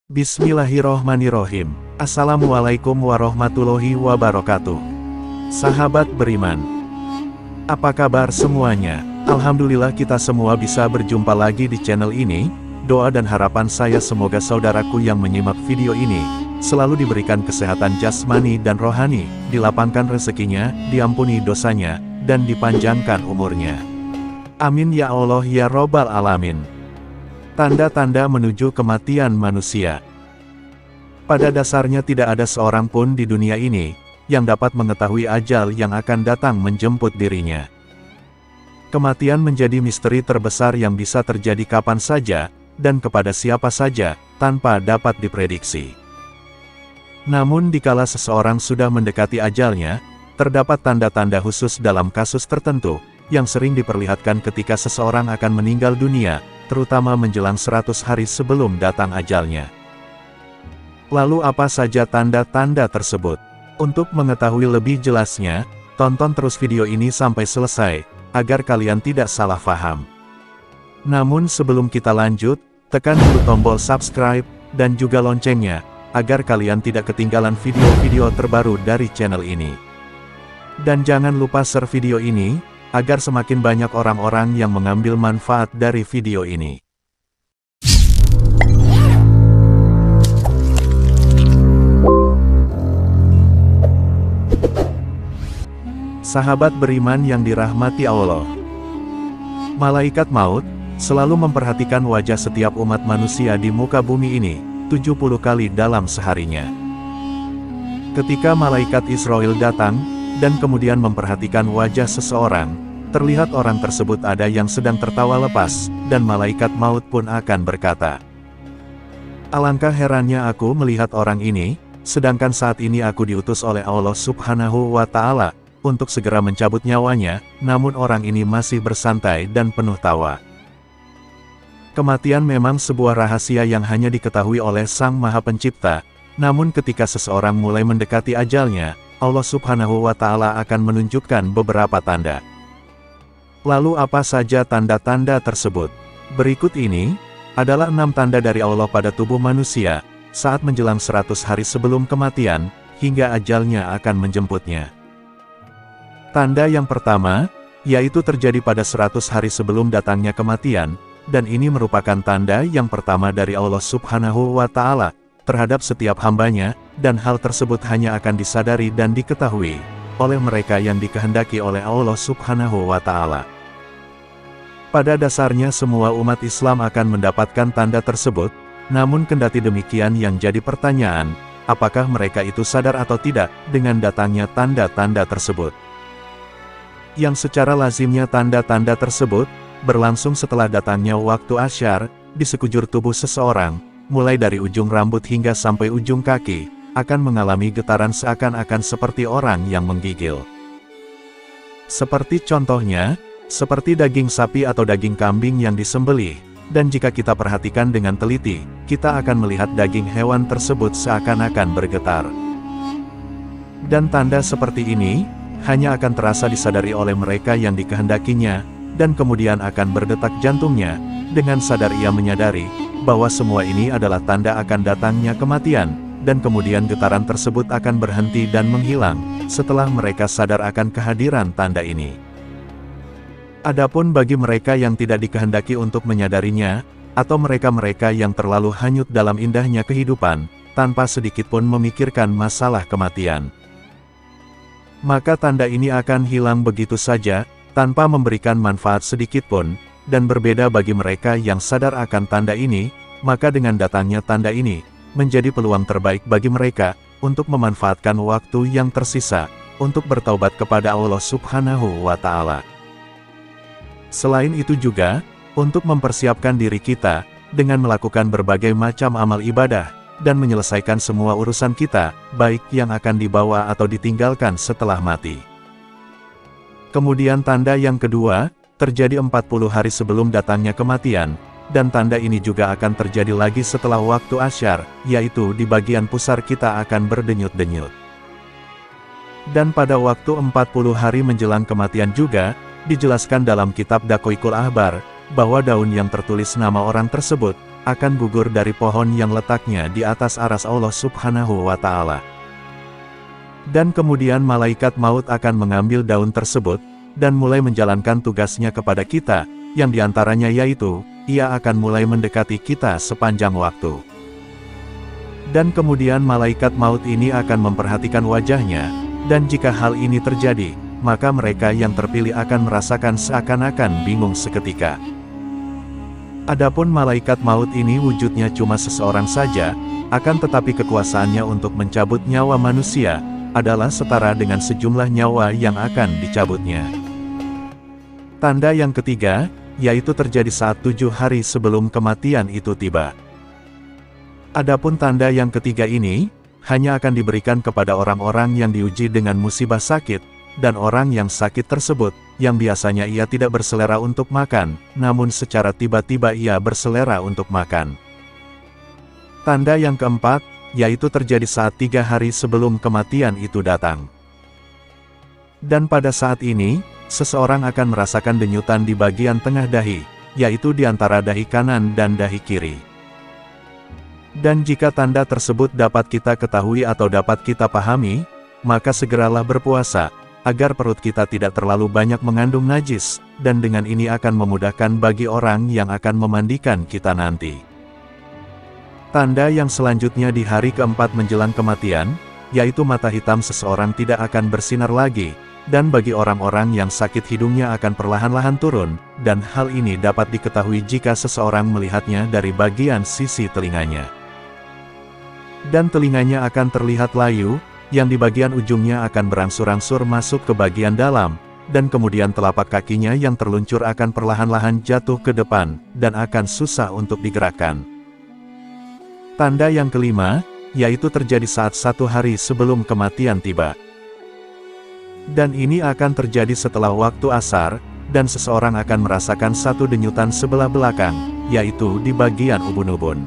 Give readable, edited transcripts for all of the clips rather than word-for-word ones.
Bismillahirrohmanirrohim. Assalamualaikum warahmatullahi wabarakatuh. Sahabat beriman, apa kabar semuanya? Alhamdulillah kita semua bisa berjumpa lagi di channel ini. Doa dan harapan saya semoga saudaraku yang menyimak video ini selalu diberikan kesehatan jasmani dan rohani, dilapangkan rezekinya, diampuni dosanya, dan dipanjangkan umurnya. Amin ya Allah ya Robbal Alamin. Tanda-tanda menuju kematian manusia. Pada dasarnya tidak ada seorang pun di dunia ini yang dapat mengetahui ajal yang akan datang menjemput dirinya. Kematian menjadi misteri terbesar yang bisa terjadi kapan saja, dan kepada siapa saja, tanpa dapat diprediksi. Namun dikala seseorang sudah mendekati ajalnya, terdapat tanda-tanda khusus dalam kasus tertentu, yang sering diperlihatkan ketika seseorang akan meninggal dunia, terutama menjelang 100 hari sebelum datang ajalnya. Lalu apa saja tanda-tanda tersebut? Untuk mengetahui lebih jelasnya, tonton terus video ini sampai selesai, agar kalian tidak salah paham. Namun sebelum kita lanjut, tekan dulu tombol subscribe, dan juga loncengnya, agar kalian tidak ketinggalan video-video terbaru dari channel ini. Dan jangan lupa share video ini, agar semakin banyak orang-orang yang mengambil manfaat dari video ini. Sahabat beriman yang dirahmati Allah, malaikat maut selalu memperhatikan wajah setiap umat manusia di muka bumi ini 70 kali dalam seharinya. Ketika malaikat Israel datang dan kemudian memperhatikan wajah seseorang, terlihat orang tersebut ada yang sedang tertawa lepas, dan malaikat maut pun akan berkata, "Alangkah herannya aku melihat orang ini, sedangkan saat ini aku diutus oleh Allah Subhanahu wa Ta'ala untuk segera mencabut nyawanya, namun orang ini masih bersantai dan penuh tawa." Kematian memang sebuah rahasia yang hanya diketahui oleh Sang Maha Pencipta, namun ketika seseorang mulai mendekati ajalnya, Allah Subhanahu wa Ta'ala akan menunjukkan beberapa tanda. Lalu apa saja tanda-tanda tersebut? Berikut ini adalah 6 tanda dari Allah pada tubuh manusia saat menjelang 100 hari sebelum kematian, hingga ajalnya akan menjemputnya. Tanda yang pertama, yaitu terjadi pada 100 hari sebelum datangnya kematian, dan ini merupakan tanda yang pertama dari Allah Subhanahu wa Ta'ala terhadap setiap hambanya, dan hal tersebut hanya akan disadari dan diketahui oleh mereka yang dikehendaki oleh Allah Subhanahu wa Ta'ala. Pada dasarnya semua umat Islam akan mendapatkan tanda tersebut, namun kendati demikian yang jadi pertanyaan, apakah mereka itu sadar atau tidak dengan datangnya tanda-tanda tersebut? Yang secara lazimnya tanda-tanda tersebut berlangsung setelah datangnya waktu asyar di sekujur tubuh seseorang, mulai dari ujung rambut hingga sampai ujung kaki, akan mengalami getaran seakan-akan seperti orang yang menggigil. Seperti contohnya, seperti daging sapi atau daging kambing yang disembelih, dan jika kita perhatikan dengan teliti, kita akan melihat daging hewan tersebut seakan-akan bergetar. Dan tanda seperti ini, hanya akan terasa disadari oleh mereka yang dikehendakinya, dan kemudian akan berdetak jantungnya, dengan sadar ia menyadari bahwa semua ini adalah tanda akan datangnya kematian, dan kemudian getaran tersebut akan berhenti dan menghilang, setelah mereka sadar akan kehadiran tanda ini. Adapun bagi mereka yang tidak dikehendaki untuk menyadarinya, atau mereka-mereka yang terlalu hanyut dalam indahnya kehidupan, tanpa sedikit pun memikirkan masalah kematian, maka tanda ini akan hilang begitu saja, tanpa memberikan manfaat sedikit pun. Dan berbeda bagi mereka yang sadar akan tanda ini, maka dengan datangnya tanda ini, menjadi peluang terbaik bagi mereka, untuk memanfaatkan waktu yang tersisa, untuk bertaubat kepada Allah Subhanahu wa Ta'ala. Selain itu juga, untuk mempersiapkan diri kita, dengan melakukan berbagai macam amal ibadah, dan menyelesaikan semua urusan kita, baik yang akan dibawa atau ditinggalkan setelah mati. Kemudian tanda yang kedua, terjadi 40 hari sebelum datangnya kematian, dan tanda ini juga akan terjadi lagi setelah waktu asyar, yaitu di bagian pusar kita akan berdenyut-denyut. Dan pada waktu 40 hari menjelang kematian juga, dijelaskan dalam kitab Daqaiqul Ahbar, bahwa daun yang tertulis nama orang tersebut, akan gugur dari pohon yang letaknya di atas aras Allah Subhanahu wa Ta'ala. Dan kemudian malaikat maut akan mengambil daun tersebut, dan mulai menjalankan tugasnya kepada kita, yang diantaranya yaitu, ia akan mulai mendekati kita sepanjang waktu. Dan kemudian malaikat maut ini akan memperhatikan wajahnya, dan jika hal ini terjadi, maka mereka yang terpilih akan merasakan seakan-akan bingung seketika. Adapun malaikat maut ini wujudnya cuma seseorang saja, akan tetapi kekuasaannya untuk mencabut nyawa manusia, adalah setara dengan sejumlah nyawa yang akan dicabutnya. Tanda yang ketiga, yaitu terjadi saat 7 hari sebelum kematian itu tiba. Adapun tanda yang ketiga ini, hanya akan diberikan kepada orang-orang yang diuji dengan musibah sakit, dan orang yang sakit tersebut, yang biasanya ia tidak berselera untuk makan, namun secara tiba-tiba ia berselera untuk makan. Tanda yang keempat, yaitu terjadi saat 3 hari sebelum kematian itu datang. Dan pada saat ini, seseorang akan merasakan denyutan di bagian tengah dahi, yaitu di antara dahi kanan dan dahi kiri. Dan jika tanda tersebut dapat kita ketahui atau dapat kita pahami, maka segeralah berpuasa, agar perut kita tidak terlalu banyak mengandung najis, dan dengan ini akan memudahkan bagi orang yang akan memandikan kita nanti. Tanda yang selanjutnya di hari keempat menjelang kematian, yaitu mata hitam seseorang tidak akan bersinar lagi, dan bagi orang-orang yang sakit hidungnya akan perlahan-lahan turun, dan hal ini dapat diketahui jika seseorang melihatnya dari bagian sisi telinganya. Dan telinganya akan terlihat layu, yang di bagian ujungnya akan berangsur-angsur masuk ke bagian dalam, dan kemudian telapak kakinya yang terluncur akan perlahan-lahan jatuh ke depan, dan akan susah untuk digerakkan. Tanda yang kelima, yaitu terjadi saat 1 hari sebelum kematian tiba. Dan ini akan terjadi setelah waktu asar, dan seseorang akan merasakan satu denyutan sebelah belakang, yaitu di bagian ubun-ubun.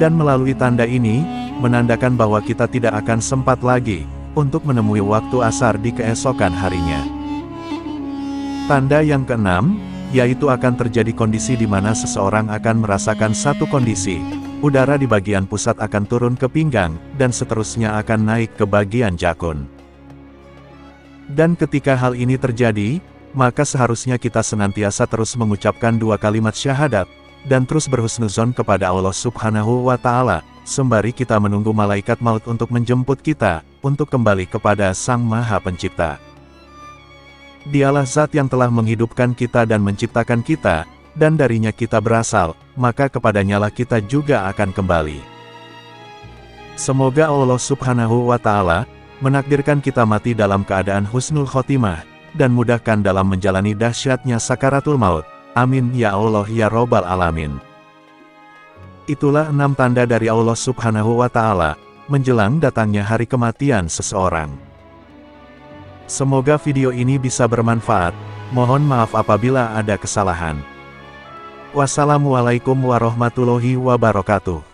Dan melalui tanda ini, menandakan bahwa kita tidak akan sempat lagi untuk menemui waktu asar di keesokan harinya. Tanda yang keenam, yaitu akan terjadi kondisi di mana seseorang akan merasakan satu kondisi, udara di bagian pusat akan turun ke pinggang, dan seterusnya akan naik ke bagian jakun. Dan ketika hal ini terjadi, maka seharusnya kita senantiasa terus mengucapkan 2 kalimat syahadat, dan terus berhusnuzon kepada Allah Subhanahu wa Ta'ala, sembari kita menunggu malaikat maut untuk menjemput kita, untuk kembali kepada Sang Maha Pencipta. Dialah zat yang telah menghidupkan kita dan menciptakan kita, dan darinya kita berasal, maka kepadanyalah kita juga akan kembali. Semoga Allah Subhanahu wa Ta'ala menakdirkan kita mati dalam keadaan husnul khotimah, dan mudahkan dalam menjalani dahsyatnya sakaratul maut. Amin ya Allah ya Robbal Alamin. Itulah 6 tanda dari Allah Subhanahu wa Ta'ala, menjelang datangnya hari kematian seseorang. Semoga video ini bisa bermanfaat, mohon maaf apabila ada kesalahan. Wassalamualaikum warahmatullahi wabarakatuh.